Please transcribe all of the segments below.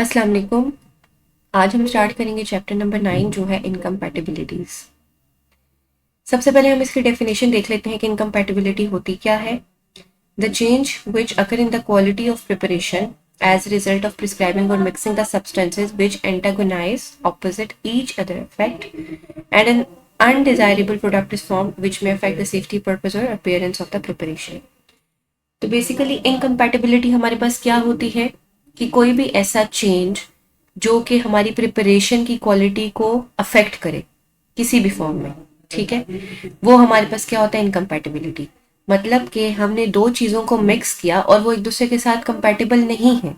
अस्सलाम वालेकुम। आज हम स्टार्ट करेंगे चैप्टर नंबर 9 जो है इनकम्पैटिबिलिटीज। सबसे पहले हम इसकी डेफिनेशन देख लेते हैं कि इनकम्पैटिबिलिटी होती क्या है। The change which occur in the quality of preparation as a result of prescribing or mixing the substances which antagonize opposite each other effect and an undesirable product is formed which may affect the safety purpose or appearance of the preparation। तो basically incompatibility हमारे पास क्या होती है कि कोई भी ऐसा change जो कि हमारी प्रिपरेशन की क्वालिटी को अफेक्ट करे किसी भी फॉर्म में, ठीक है, वो हमारे पास क्या होता है इनकम्पैटिबिलिटी। मतलब कि हमने दो चीज़ों को मिक्स किया और वो एक दूसरे के साथ कंपैटिबल नहीं है।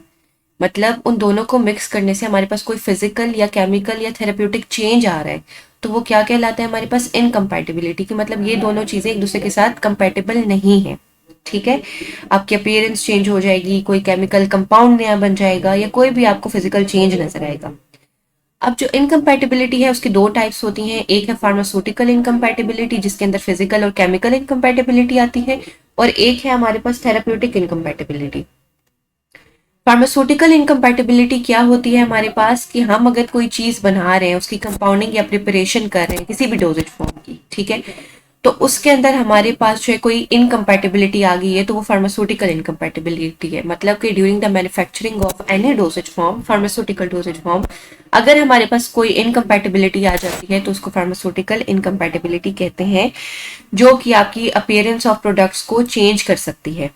मतलब उन दोनों को मिक्स करने से हमारे पास कोई फिजिकल या केमिकल या थेरेप्यूटिक चेंज आ रहा है, तो वो क्या कहलाता है हमारे पास इनकम्पैटिबिलिटी की। मतलब ये दोनों चीज़ें एक दूसरे के साथ कंपैटिबल नहीं है, ठीक है। आपकी अपीयरेंस चेंज हो जाएगी, कोई केमिकल कंपाउंड नया बन जाएगा या कोई भी आपको फिजिकल चेंज नजर आएगा। अब जो इनकम्पैटिबिलिटी है उसकी दो टाइप्स होती हैं। एक है फार्मास्यूटिकल इनकम्पैटिबिलिटी जिसके अंदर फिजिकल और केमिकल इनकम्पैटिबिलिटी आती है, और एक है हमारे पास थेराप्यूटिक इनकम्पैटिबिलिटी। फार्मास्यूटिकल इनकम्पैटिबिलिटी क्या होती है हमारे पास कि हम अगर कोई चीज बना रहे हैं, उसकी कंपाउंडिंग या प्रिपरेशन कर रहे हैं किसी भी डोजेज फॉर्म की, ठीक है, तो उसके अंदर हमारे पास जो है कोई इनकम्पैटिबिलिटी आ गई है तो वो फार्मास्यूटिकल इनकम्पैटिबिलिटी है। मतलब कि during the manufacturing of any doses form, pharmaceutical doses form, अगर हमारे पास कोई इनकम्पैटिबिलिटी आ जाती है तो उसको फार्मास्यूटिकल इनकम्पैटिबिलिटी कहते हैं, जो कि आपकी अपीयरेंस ऑफ प्रोडक्ट्स को चेंज कर सकती है,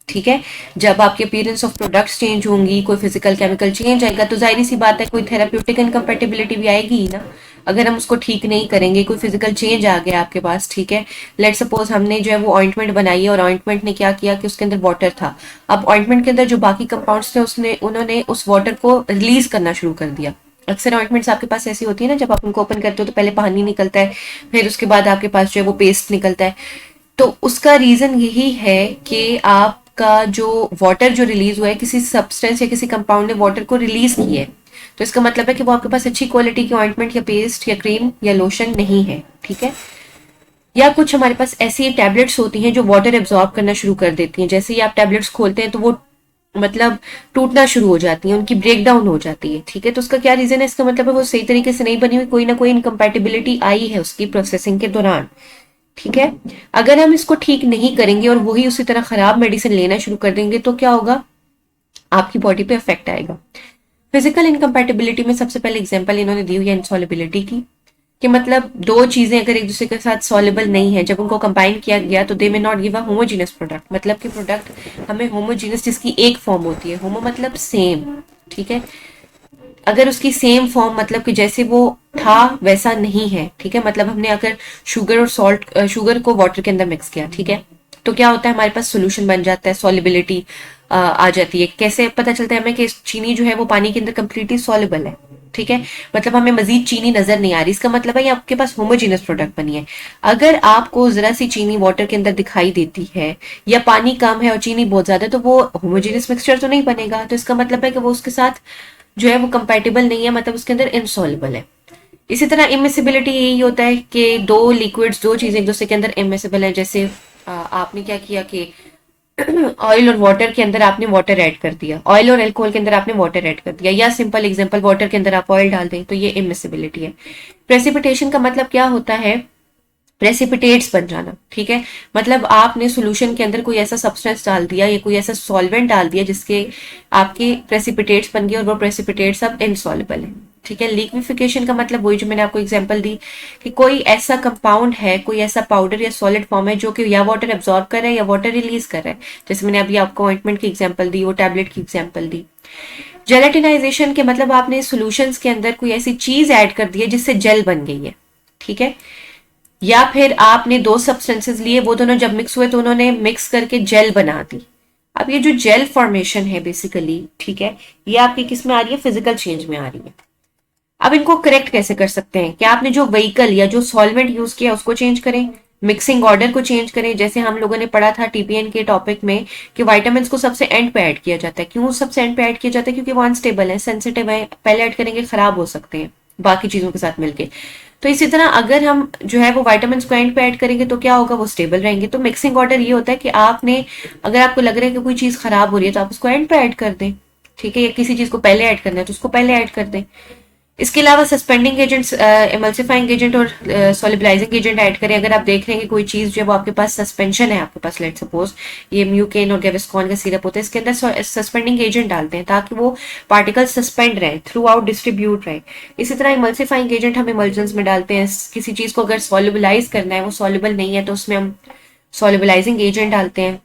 ठीक है। जब आपके अपीयरेंस ऑफ प्रोडक्ट्स चेंज होंगी, कोई फिजिकल केमिकल चेंज आएगा, तो जाहिर सी बात है कोई थेराप्यूटिक इनकम्पैटिबिलिटी भी आएगी ही ना। अगर हम उसको ठीक नहीं करेंगे, कोई फिजिकल चेंज आ गया आपके पास, ठीक है। लेट सपोज हमने जो है वो ऑइंटमेंट बनाई है और ऑइंटमेंट ने क्या किया कि उसके अंदर वाटर था। अब ऑइंटमेंट के अंदर जो बाकी कंपाउंड्स थे उन्होंने उस वाटर को रिलीज करना शुरू कर दिया। अक्सर ऑइंटमेंट्स आपके पास ऐसी होती है ना, जब आप उनको ओपन करते हो तो पहले पानी निकलता है, फिर उसके बाद आपके पास जो है वो पेस्ट निकलता है। तो उसका रीजन यही है कि आपका जो वाटर जो रिलीज हुआ है, किसी सब्सटेंस या किसी कंपाउंड ने वाटर को रिलीज किया है, तो इसका मतलब है कि वो आपके पास अच्छी क्वालिटी की ऑइंटमेंट या पेस्ट या क्रीम या लोशन नहीं है, ठीक है। या कुछ हमारे पास ऐसी टैबलेट्स होती हैं जो वाटर एब्जॉर्ब करना शुरू कर देती हैं। जैसे ही आप टैबलेट्स खोलते हैं तो वो मतलब टूटना शुरू हो जाती है, उनकी ब्रेक डाउन हो जाती है, ठीक है। तो उसका क्या रीजन है, इसका मतलब है वो सही तरीके से नहीं बनी हुई, कोई ना कोई इनकम्पैटिबिलिटी आई है उसकी प्रोसेसिंग के दौरान, ठीक है। अगर हम इसको ठीक नहीं करेंगे और वही उसी तरह खराब मेडिसिन लेना शुरू कर देंगे तो क्या होगा, आपकी बॉडी पे इफेक्ट आएगा। फिजिकल इनकम्पैटिबिलिटी में सबसे पहले एग्जांपल इन्होंने दी हुई है इनसॉल्युबिलिटी की, कि मतलब दो चीजें अगर एक दूसरे के साथ सॉल्युबल नहीं है, जब उनको कंबाइन किया गया तो they may not give a homogeneous product. मतलब कि प्रोडक्ट हमें होमोजीनियस जिसकी एक फॉर्म होती है, होमो मतलब सेम, ठीक है। अगर उसकी सेम फॉर्म मतलब कि जैसे वो था वैसा नहीं है, ठीक है। मतलब हमने अगर शुगर और सॉल्ट, शुगर को वाटर के अंदर मिक्स किया, ठीक है, तो क्या होता है हमारे पास सोल्यूशन बन जाता है, सॉल्युबिलिटी आ जाती है। कैसे पता चलता है हमें कि चीनी जो है वो पानी के अंदर कंप्लीटली सॉल्युबल है, ठीक है। मतलब हमें मजीद चीनी नजर नहीं आ रही, इसका मतलब है ये आपके पास होमोजीनियस प्रोडक्ट बनी है। अगर आपको जरा सी चीनी वाटर के अंदर दिखाई देती है या पानी कम है और चीनी बहुत ज्यादा है, तो वो होमोजीनियस मिक्सचर तो नहीं बनेगा। तो इसका मतलब है कि वो उसके साथ जो है वो कंपैटिबल नहीं है, मतलब उसके अंदर इनसॉल्युबल है। इसी तरह इमिसिबिलिटी यही होता है कि दो लिक्विड्स, दो चीजें एक दूसरे के अंदर इमिसिबल है। जैसे आपने क्या किया कि ऑयल और वाटर के अंदर आपने वाटर ऐड कर दिया, ऑयल और अल्कोहल के अंदर आपने वाटर ऐड कर दिया, या सिंपल एग्जांपल वाटर के अंदर आप ऑयल डाल दें, तो ये इमिसिबिलिटी है। प्रेसिपिटेशन का मतलब क्या होता है, प्रेसिपिटेट्स बन जाना, ठीक है। मतलब आपने सोल्यूशन के अंदर कोई ऐसा सब्सटेंस डाल दिया या कोई ऐसा सॉल्वेंट डाल दिया जिसके आपके प्रेसिपिटेट्स बन गए और वो प्रेसिपिटेट्स अब इनसॉल्युबल है, ठीक है। लिक्विफिकेशन का मतलब वही जो मैंने आपको एग्जांपल दी कि कोई ऐसा कंपाउंड है, कोई ऐसा पाउडर या सॉलिड फॉर्म है जो कि या वाटर एब्जॉर्ब कर रहा है या वाटर रिलीज कर रहा है। जैसे मैंने अभी आपको ऑइंटमेंट की एग्जाम्पल दी, वो टैबलेट की एग्जाम्पल दी। जेलेटिनाइजेशन के मतलब आपने सॉल्यूशंस के अंदर कोई ऐसी चीज ऐड कर दी है जिससे जेल बन गई है, ठीक है। या फिर आपने दो सब्सटेंसेस लिए, वो दोनों जब मिक्स हुए तो उन्होंने मिक्स करके जेल बना दी। अब ये जो जेल फॉर्मेशन है बेसिकली, ठीक है, ये आपकी किस में आ रही है, फिजिकल चेंज में आ रही है। अब इनको करेक्ट कैसे कर सकते हैं कि आपने जो व्हीकल या जो सॉल्वेंट यूज किया उसको चेंज करें, मिक्सिंग ऑर्डर को चेंज करें। जैसे हम लोगों ने पढ़ा था टीपीएन के टॉपिक में कि विटामिन को सबसे एंड पे ऐड किया जाता है। क्यों सबसे एंड पे ऐड किया जाता है, क्योंकि वो अनस्टेबल है, सेंसिटिव है, पहले ऐड करेंगे खराब हो सकते हैं बाकी चीजों के साथ मिलके। तो इसी तरह अगर हम जो है वो विटामिन को एंड पे ऐड करेंगे तो क्या होगा, वो स्टेबल रहेंगे। तो मिक्सिंग ऑर्डर ये होता है कि आपने, अगर आपको लग रहा है कि कोई चीज खराब हो रही है तो आप उसको एंड पे ऐड कर दें, ठीक है, या किसी चीज को पहले ऐड करना है तो उसको पहले ऐड कर दें। इसके अलावा सस्पेंडिंग एजेंट्स, एमल्सिफाइंग एजेंट और सॉलिबलाइजिंग एजेंट ऐड करें। अगर आप देख रहे हैं कि कोई चीज जो है वो आपके पास सस्पेंशन है, आपके पास लेट सपोज ये म्यूकेन और गेविस्कॉन का सिरप होता है, इसके अंदर सस्पेंडिंग एजेंट डालते हैं ताकि वो पार्टिकल सस्पेंड रहे, थ्रू आउट डिस्ट्रीब्यूट रहे। इसी तरह इमल्सिफाइंग एजेंट हम इमल्जन्स में डालते हैं। किसी चीज को अगर सॉलिबलाइज करना है, वो सॉल्युबल नहीं है, तो उसमें हम सॉलिबलाइजिंग एजेंट डालते हैं,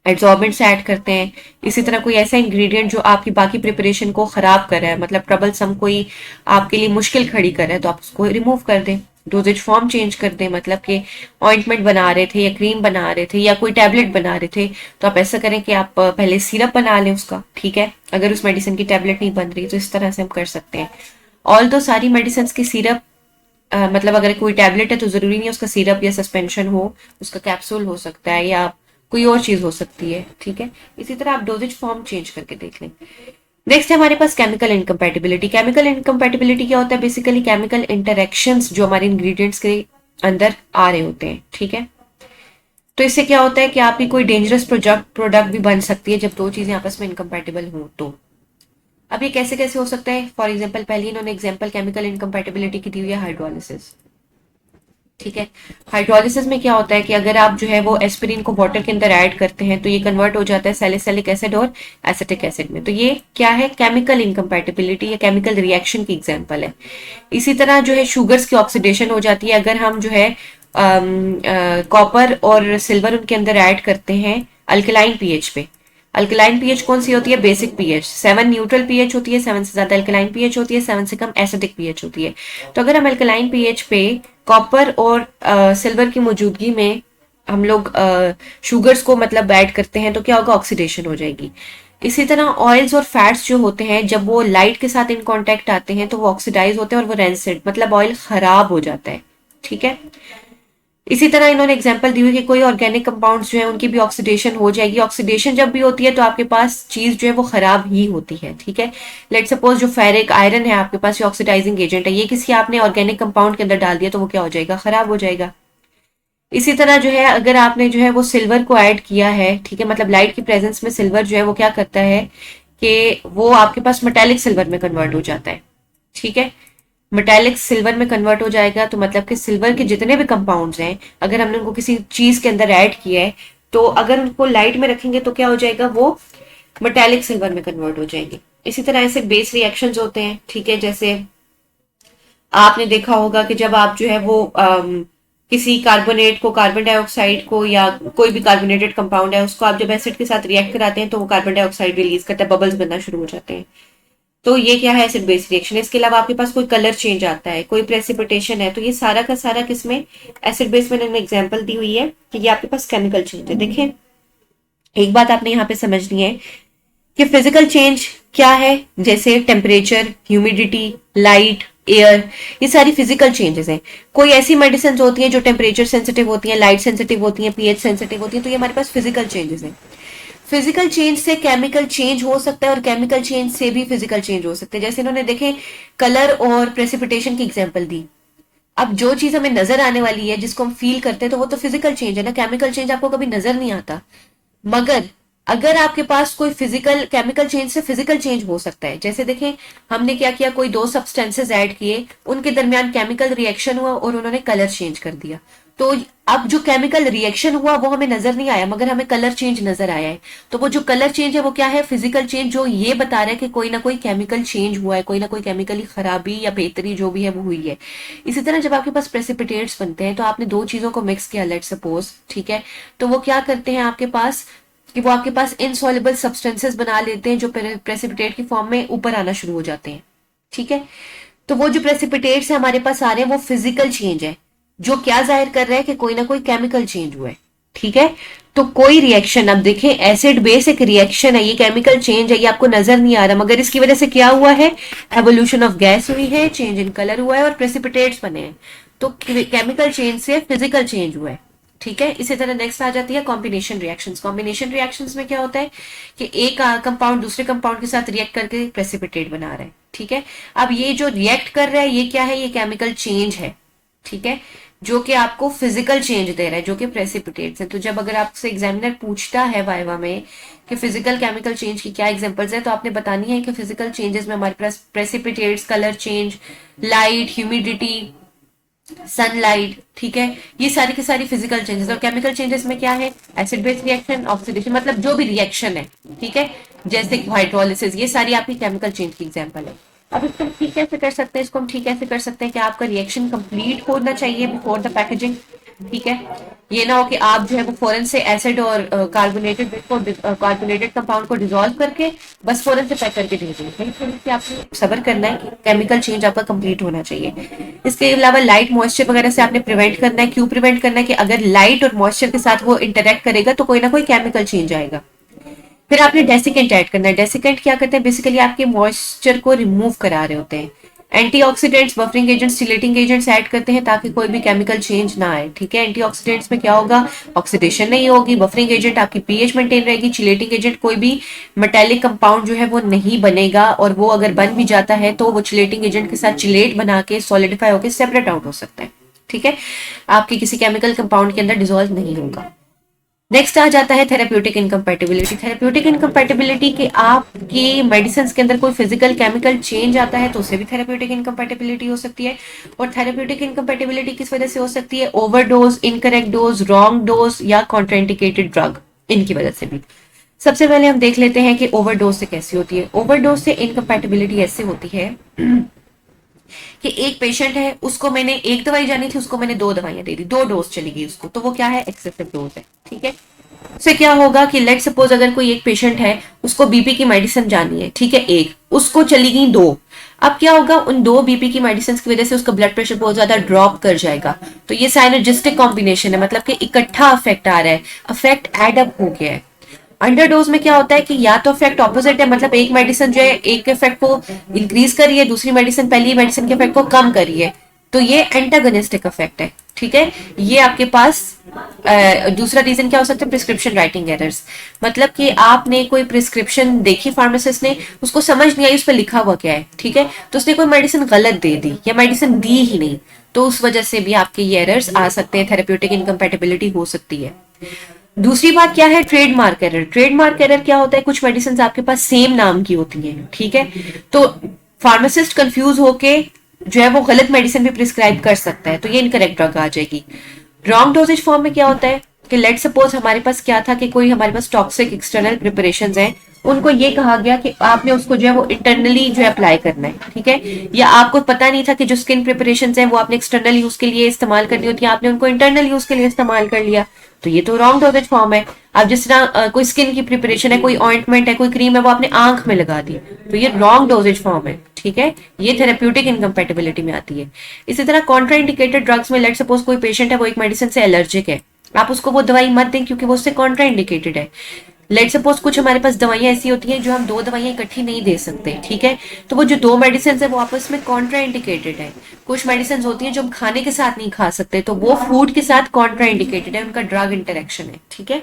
एड्सॉर्बेंट्स ऐड करते हैं। इसी तरह कोई ऐसा इंग्रेडिएंट जो आपकी बाकी प्रिपरेशन को खराब कर रहा है, मतलब ट्रबल सम, कोई आपके लिए मुश्किल खड़ी कर रहा है, तो आप उसको रिमूव कर दें, डोजेज फॉर्म चेंज कर दें। मतलब कि ऑइंटमेंट बना रहे थे या क्रीम बना रहे थे या कोई टैबलेट बना रहे थे, तो आप ऐसा करें कि आप पहले सिरप बना लें उसका, ठीक है, अगर उस मेडिसिन की टैबलेट नहीं बन रही तो इस तरह से हम कर सकते हैं। ऑल तो सारी मेडिसिन की सिरप, मतलब अगर कोई टैबलेट है तो जरूरी नहीं है उसका सिरप या सस्पेंशन हो, उसका कैप्सूल हो सकता है या कोई और चीज हो सकती है, ठीक है। इसी तरह आप डोजेज फॉर्म चेंज करके देख लें। नेक्स्ट है हमारे पास केमिकल इनकम्पैटिबिलिटी। केमिकल इनकम्पैटिबिलिटी क्या होता है? बेसिकली केमिकल इंटरेक्शंस जो हमारे इंग्रेडिएंट्स के अंदर आ रहे होते हैं, ठीक है। तो इससे क्या होता है कि आपकी कोई डेंजरस प्रोडक्ट भी बन सकती है जब दो चीजें आपस में इनकम्पैटिबल हो तो। अब ये कैसे कैसे हो सकता है? फॉर एग्जाम्पल, पहले इन्होंने एग्जाम्पल केमिकल इनकम्पैटिबिलिटी की दी हुई है हाइड्रोलिसिस, ठीक है। हाइड्रोलिसिस में क्या होता है कि अगर आप जो है वो एस्पिरिन को वाटर के अंदर ऐड करते हैं तो ये कन्वर्ट हो जाता है सैलिसिलिक एसिड और एसिटिक एसिड में। तो ये क्या है? केमिकल इनकम्पैटिबिलिटी या केमिकल रिएक्शन की एग्जांपल है। इसी तरह जो है शुगर्स की ऑक्सीडेशन हो जाती है अगर हम जो है कॉपर और सिल्वर उनके अंदर ऐड करते हैं अल्कलाइन पीएच पे। अल्कलाइन पीएच कौन सी होती है? Basic pH. 7 न्यूट्रल पीएच होती है, 7 से ज्यादा अल्कलाइन पीएच होती है, 7 से कम एसिडिक पीएच होती है। तो अगर हम अल्कलाइन पीएच पे कॉपर और सिल्वर की मौजूदगी में हम लोग शुगर्स को मतलब ऐड करते हैं तो क्या होगा? ऑक्सीडेशन हो जाएगी। इसी तरह ऑयल्स और फैट्स जो होते हैं जब वो लाइट के साथ इन कांटेक्ट आते हैं तो वो ऑक्सीडाइज होते हैं और वो रेंसिड मतलब ऑयल खराब हो जाता है, ठीक है। इसी तरह इन्होंने एग्जांपल दी हुई कि कोई ऑर्गेनिक कंपाउंड्स जो है उनकी भी ऑक्सीडेशन हो जाएगी। ऑक्सीडेशन जब भी होती है तो आपके पास चीज जो है वो खराब ही होती है, ठीक है। लेट सपोज जो फेरिक आयरन है आपके पास, ये ऑक्सीडाइजिंग एजेंट है, ये किसी आपने ऑर्गेनिक कंपाउंड के अंदर डाल दिया तो वो क्या हो जाएगा? खराब हो जाएगा। इसी तरह जो है अगर आपने जो है वो सिल्वर को ऐड किया है, ठीक है, मतलब लाइट की प्रेजेंस में सिल्वर जो है वो क्या करता है कि वो आपके पास मेटेलिक सिल्वर में कन्वर्ट हो जाता है, ठीक है। मेटेलिक सिल्वर में कन्वर्ट हो जाएगा तो मतलब कि सिल्वर के जितने भी कंपाउंड्स हैं अगर हमने उनको किसी चीज के अंदर ऐड किया है तो अगर उनको लाइट में रखेंगे तो क्या हो जाएगा? वो मेटेलिक सिल्वर में कन्वर्ट हो जाएंगे। इसी तरह ऐसे बेस रिएक्शंस होते हैं, ठीक है। जैसे आपने देखा होगा कि जब आप जो है वो किसी कार्बोनेट को, कार्बन डाइऑक्साइड को या कोई भी कार्बोनेटेड कंपाउंड है उसको आप जब एसिड के साथ रिएक्ट कराते हैं तो वो कार्बन डाइऑक्साइड रिलीज करता है, बबल्स बनना शुरू हो जाते हैं। तो ये क्या है? Acid base reaction. इसके अलावा आपके पास कोई कलर चेंज आता है, कोई प्रेसिपिटेशन है, तो ये सारा का सारा किसमें? एसिड बेस में। मैंने एग्जांपल दी हुई है कि ये आपके पास केमिकल चेंज है। देखें, एक बात आपने यहाँ पे समझनी है कि फिजिकल चेंज क्या है, जैसे टेम्परेचर, ह्यूमिडिटी, लाइट, एयर, ये सारी फिजिकल चेंजेस हैं। कोई ऐसी मेडिसिन होती हैं जो टेम्परेचर सेंसिटिव होती हैं, लाइट सेंसिटिव होती हैं, पीएच सेंसिटिव होती हैं, तो ये हमारे पास फिजिकल चेंजेस हैं। फिजिकल चेंज से केमिकल चेंज हो सकता है और केमिकल चेंज से भी फिजिकल चेंज हो सकते हैं। जैसे इन्होंने देखे कलर और प्रेसिपिटेशन की एग्जांपल दी। अब जो चीज हमें नजर आने वाली है, जिसको हम फील करते हैं, तो वो तो फिजिकल चेंज है ना। केमिकल चेंज आपको कभी नजर नहीं आता, मगर अगर आपके पास कोई फिजिकल केमिकल चेंज से फिजिकल चेंज हो सकता है। जैसे देखें, हमने क्या किया, कोई दो सब्सटेंसेस ऐड किए, उनके दरमियान केमिकल रिएक्शन हुआ और उन्होंने कलर चेंज कर दिया। तो अब जो केमिकल रिएक्शन हुआ वो हमें नजर नहीं आया, मगर हमें कलर चेंज नजर आया है। तो वो जो कलर चेंज है वो क्या है? फिजिकल चेंज, जो ये बता रहा है कि कोई ना कोई केमिकल चेंज हुआ है, कोई ना कोई केमिकली खराबी या बेहतरी जो भी है वो हुई है। इसी तरह जब आपके पास प्रेसिपिटेट्स बनते हैं तो आपने दो चीजों को मिक्स किया, लेट सपोज, ठीक है, तो वो क्या करते हैं आपके पास कि वो आपके पास इनसॉल्युबल सब्सटेंसेस बना लेते हैं जो प्रेसिपिटेट की फॉर्म में ऊपर आना शुरू हो जाते हैं, ठीक है। तो वो जो प्रेसिपिटेट्स है हमारे पास आ रहे हैं वो फिजिकल चेंज है, जो क्या जाहिर कर रहा है कि कोई ना कोई केमिकल चेंज हुआ है, ठीक है। तो कोई रिएक्शन, अब देखें, एसिड बेस एक रिएक्शन है, ये केमिकल चेंज है, ये आपको नजर नहीं आ रहा, मगर इसकी वजह से क्या हुआ है? एवोल्यूशन ऑफ गैस हुई है, चेंज इन कलर हुआ है और प्रेसिपिटेट्स बने हैं। तो केमिकल चेंज से फिजिकल चेंज हुआ है, ठीक है। इसी तरह नेक्स्ट आ जाती है कॉम्बिनेशन रिएक्शंस। कॉम्बिनेशन रिएक्शंस में क्या होता है कि एक कंपाउंड दूसरे कंपाउंड के साथ रिएक्ट करके प्रेसिपिटेट बना रहा है, ठीक है। अब ये जो रिएक्ट कर रहा है ये क्या है? ये केमिकल चेंज है, ठीक है। जो कि आपको फिजिकल चेंज दे रहा है, जो कि प्रेसिपिटेट्स है। तो जब अगर आपसे एग्जामिनर पूछता है वाइवा में कि फिजिकल केमिकल चेंज की क्या एग्जांपल्स है, तो आपने बतानी है कि फिजिकल चेंजेस में हमारे पास precipitates, colour change, light, humidity, sunlight, ठीक है, ये सारी की सारी फिजिकल चेंजेस। और केमिकल चेंजेस में क्या है, एसिड बेस रिएक्शन, ऑक्सीडेशन, मतलब जो भी रिएक्शन है, ठीक है, जैसे कि हाइड्रोलिसिस, ये सारी आपकी केमिकल चेंज की एग्जांपल है। अब इसको हम ठीक कैसे कर सकते हैं, इसको हम ठीक कैसे कर सकते हैं कि आपका रिएक्शन कंप्लीट होना चाहिए बिफोर द पैकेजिंग, ठीक है, ये ना हो कि आप जो है वो फौरन से एसिड और कार्बोनेटेड कंपाउंड को डिसॉल्व करके बस फौरन से पैक करके दे दें। थोड़ी सी आपको सब्र करना है कि केमिकल चेंज आपका कंप्लीट होना चाहिए। इसके अलावा लाइट मॉइस्चर वगैरह से आपने प्रिवेंट करना है। क्यों प्रिवेंट करना है कि अगर लाइट और मॉइस्चर के साथ वो इंटरेक्ट करेगा तो कोई ना कोई केमिकल चेंज आएगा। फिर आपने डेसिकेंट ऐड करना है। डेसिकेंट क्या करते हैं, बेसिकली आपके मॉइस्चर को रिमूव करा रहे होते हैं। Antioxidants, buffering agents, chelating agents add करते हैं ताकि कोई भी केमिकल चेंज ना आए, ठीक है। एंटीऑक्सीडेंट्स में क्या होगा, ऑक्सीडेशन नहीं होगी। बफरिंग एजेंट आपकी पीएच मेंटेन रहेगी। चिलेटिंग एजेंट कोई भी मेटेलिक कंपाउंड जो है वो नहीं बनेगा, और वो अगर बन भी जाता है तो वो चिलेटिंग एजेंट के साथ चिलेट बना के सॉलिडिफाई होकर सेपरेट आउट हो सकता है, ठीक है, आपके किसी केमिकल कंपाउंड के अंदर डिसॉल्व नहीं होगा। नेक्स्ट आ जाता है थेरेप्यूटिक इनकम्पैटिबिलिटी। थेरेप्यूटिक इनकम्पैटिबिलिटी के आपकी मेडिसिन के अंदर कोई फिजिकल केमिकल चेंज आता है तो उससे भी थेरेप्यूटिक इनकम्पैटिबिलिटी हो सकती है। और थेरेप्यूटिक इनकम्पैटिबिलिटी किस वजह से हो सकती है, overdose, incorrect dose, wrong dose या कॉन्ट्राइंडिकेटेड ड्रग, इनकी वजह से भी। सबसे पहले हम देख लेते हैं कि ओवरडोज से कैसी होती है। ओवरडोज से इनकम्पैटिबिलिटी ऐसे होती है कि एक पेशेंट है, उसको मैंने एक दवाई जानी थी, उसको मैंने दो दवाइयां दे दी, दो डोज चली गई उसको, तो वो क्या है, एक्सेसिव डोज है, ठीक है। उससे क्या होगा कि लेट सपोज अगर कोई एक पेशेंट है, उसको बीपी की मेडिसिन जानी है, ठीक है, एक, उसको चली गई दो। अब क्या होगा, उन दो बीपी की मेडिसिन की वजह से उसका ब्लड प्रेशर बहुत ज्यादा ड्रॉप कर जाएगा। तो ये साइनर्जिस्टिक कॉम्बिनेशन है, मतलब कि इकट्ठा अफेक्ट आ रहा है, अफेक्ट एड अप हो गया है। अंडरडोज में क्या होता है कि या तो इफेक्ट ऑपोजिट है, मतलब एक मेडिसिन जो है एक इफेक्ट को इंक्रीज कर रही है, दूसरी मेडिसिन पहली मेडिसिन के इफेक्ट को कम कर रही है, तो ये एंटागोनिस्टिक इफेक्ट है, ठीक है। ये आपके पास दूसरा रीजन क्या हो सकता है, प्रिस्क्रिप्शन राइटिंग एरर्स, मतलब कि आपने कोई प्रिस्क्रिप्शन देखी फार्मासिस्ट ने, उसको समझ नहीं आई उस पर लिखा हुआ क्या है, ठीक है, तो उसने कोई मेडिसिन गलत दे दी या मेडिसिन दी ही नहीं, तो उस वजह से भी आपके ये एरर्स आ सकते हैं, थेरेप्यूटिक इनकम्पैटिबिलिटी हो सकती है। दूसरी बात क्या है, ट्रेडमार्क एरर। ट्रेडमार्क एरर क्या होता है, कुछ मेडिसिन आपके पास सेम नाम की होती हैं, ठीक है, तो फार्मासिस्ट कंफ्यूज होके जो है वो गलत मेडिसिन भी प्रिस्क्राइब कर सकता है, तो ये इनकरेक्ट ड्रग आ जाएगी। रॉन्ग डोजेज फॉर्म में क्या होता है कि लेट सपोज हमारे पास क्या था कि कोई हमारे पास टॉक्सिक एक्सटर्नल प्रिपरेशंस हैं, उनको ये कहा गया कि आपने उसको जो है वो इंटरनली जो है अप्लाई करना है, ठीक है, या आपको पता नहीं था कि जो स्किन प्रिपरेशंस हैं वो आपने एक्सटर्नल यूज के लिए इस्तेमाल करनी होती है, आपने उनको इंटरनल यूज के लिए इस्तेमाल कर लिया, तो ये तो रॉन्ग डोजेज फॉर्म है। अब जिस तरह कोई स्किन की प्रिपरेशन है, कोई ऑइंटमेंट है, कोई क्रीम है, वो आपने आंख में लगा दी, तो ये रॉन्ग डोजेज फॉर्म है, ठीक है, ये थेरेप्यूटिक इनकम्पैटिबिलिटी में आती है। इसी तरह कॉन्ट्राइंडिकेटेड ड्रग्स में लेट सपोज कोई पेशेंट है, वो एक मेडिसिन से एलर्जिक है, आप उसको वो दवाई मत दें क्योंकि वो उससे कॉन्ट्राइंडिकेटेड है। लेट सपोज कुछ हमारे पास दवाइयां ऐसी होती हैं जो हम दो दवाइयां इकट्ठी नहीं दे सकते, ठीक है, तो वो जो दो मेडिसिन है वो आपस में कॉन्ट्राइंडिकेटेड है। कुछ मेडिसिन होती हैं जो हम खाने के साथ नहीं खा सकते, तो वो फूड के साथ कॉन्ट्राइंडिकेटेड है, उनका ड्रग इंटरेक्शन है, ठीक है।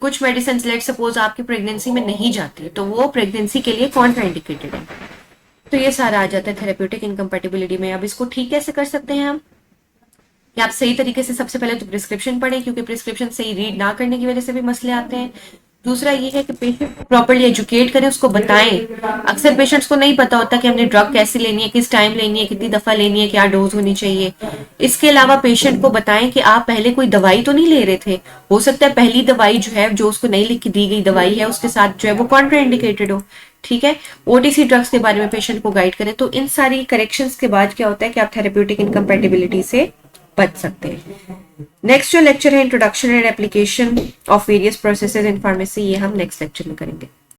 कुछ मेडिसिन लेट सपोज आपकी प्रेगनेंसी में नहीं जाती, तो वो प्रेगनेंसी के लिए कॉन्ट्राइंडिकेटेड है। तो ये सारा आ जाता है थेरेप्यूटिक इनकम्पैटिबिलिटी में। अब इसको ठीक कैसे कर सकते हैं हम, कि आप सही तरीके से सबसे पहले तो प्रिस्क्रिप्शन पढ़ें, क्योंकि प्रिस्क्रिप्शन सही रीड ना करने की वजह से भी मसले आते हैं। दूसरा ये है कि पेशेंट को प्रॉपर्ली एजुकेट करें, उसको बताएं। अक्सर पेशेंट्स को नहीं पता होता कि हमने ड्रग कैसे लेनी है, किस टाइम लेनी है, कितनी दफा लेनी है, क्या डोज होनी चाहिए। इसके अलावा पेशेंट को बताएं कि आप पहले कोई दवाई तो नहीं ले रहे थे, हो सकता है पहली दवाई जो है, जो उसको नहीं लिख के दी गई दवाई है, उसके साथ जो है वो कॉन्ट्राइंडिकेटेड हो, ठीक है। ओटीसी ड्रग्स के बारे में पेशेंट को गाइड करें। तो इन सारी करेक्शंस के बाद क्या होता है कि आप थेरेप्यूटिक इनकम्पैटिबिलिटी से बच सकते हैं। नेक्स्ट जो लेक्चर है, introduction and application of various processes in pharmacy, ये हम नेक्स्ट लेक्चर में करेंगे।